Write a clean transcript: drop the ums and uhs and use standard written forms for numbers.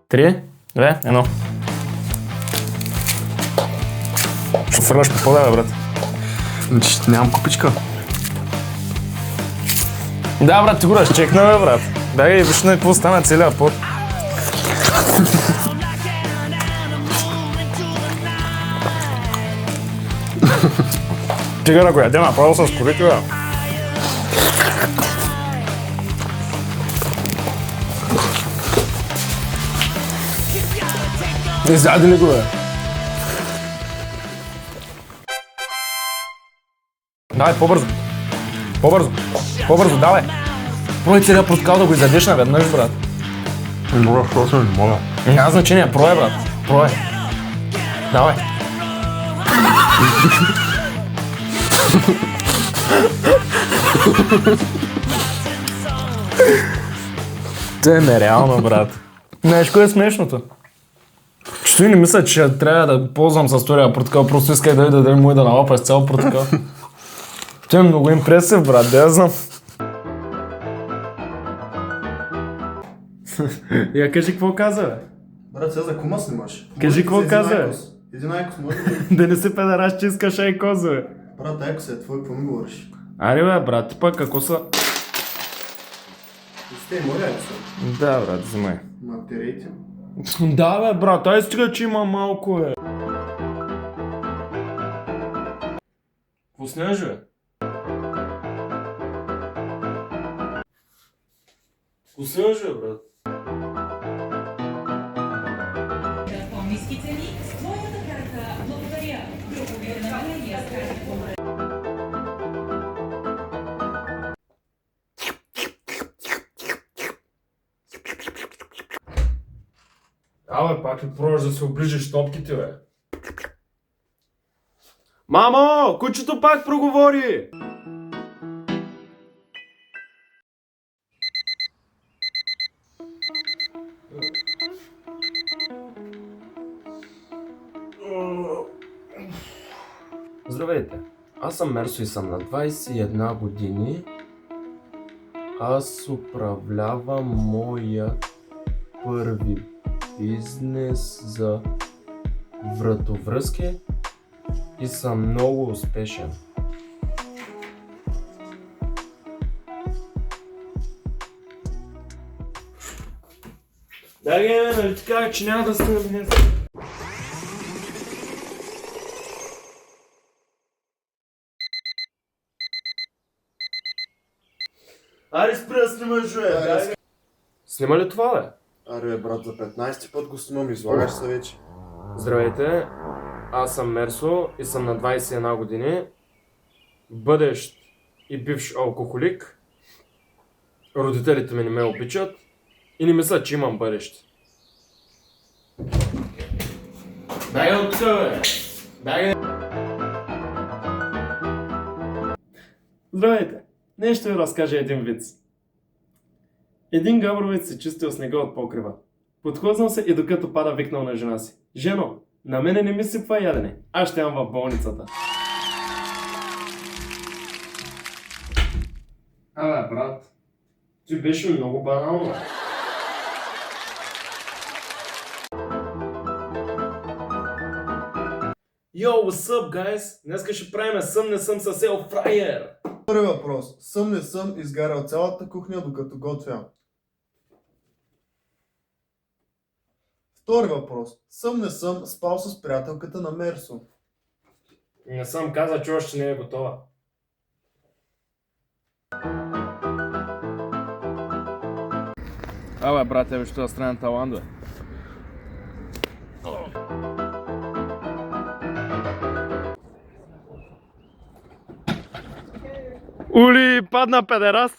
3, 2, 1. Ще фърляш по пода, бе, брат. Значи нямам купичка. Да, брат, ти го разчекна, бе, брат. Дай и виж на какво стана целият пот. Тига да го яде направо с корите, бе. Изяде ли го, бе? Давай, по-бързо. По-бързо. По-бързо, давай. Прой целият проткал да го изядеш наведнъж, брат. Не мога, защото не мога. Няма значение, прой, брат. Прой. Давай. Те е нереално, брат. Знаеш, кое е смешното? Че той не мисля, че трябва да ползвам с втория протокол, просто исках да видя дали му да налапа с цял протокол. Той е много импресив, брат, да я знам. Я кажи какво каза, бе? Брат, сега за кума снимаш. Кажи какво каза, бе? Един айкос може ли? Да не си педараш, че искаш айкоз, бе. Брат, айкос е твой, какво ми говориш? Аре, бе, брат, ти пък какво са... Сте, моля айкоса. Да, брат, взимай. Матерейте. Да, бе, брат, ай стига, че има малко, бе. Какво снежи, бе? Какво снежи, бе, брат? По-ниски цени с твоята карта. Благодаря. Друго намерение с карта. Абе, пак ли пробваш да се оближиш топките, бе? Мамо, кучето пак проговори! Здравейте, аз съм Мерсо и съм на 21 години. Аз управлявам моя първи бизнес за вратовръзки и съм много успешен. Да, нали ти казах, че няма да стане днес. Аре, спри да снимаш, бе! Снима ли това, бе? Аре, брат, за 15 път го снимам, излагаш се вече. Здравейте, аз съм Мерсо и съм на 21 години, бъдещ и бивш алкохолик. Родителите ми не ме обичат и не мислят, че имам бъдеще. Дай от тук, бе! Дай! Здравейте! Днес ще ви разкажа един виц. Един габровец се чистил снега от покрива. Подхлъзнал се и докато пада викнал на жена си: „Жено, на мене не ми сипва ядене, аз ще ям в болницата." Абе, брат, ти беше много банално. Йо, what's up, guys? Днеска ще правим съм не съм с елфрайер. Първи въпрос. Съм не съм изгарял цялата кухня докато готвя? Втори въпрос. Съм не съм спал с приятелката на Мерсо? Не съм казал, че още не е готова. Абе, брат, виж това странен талант, бе. Ули, падна педерас!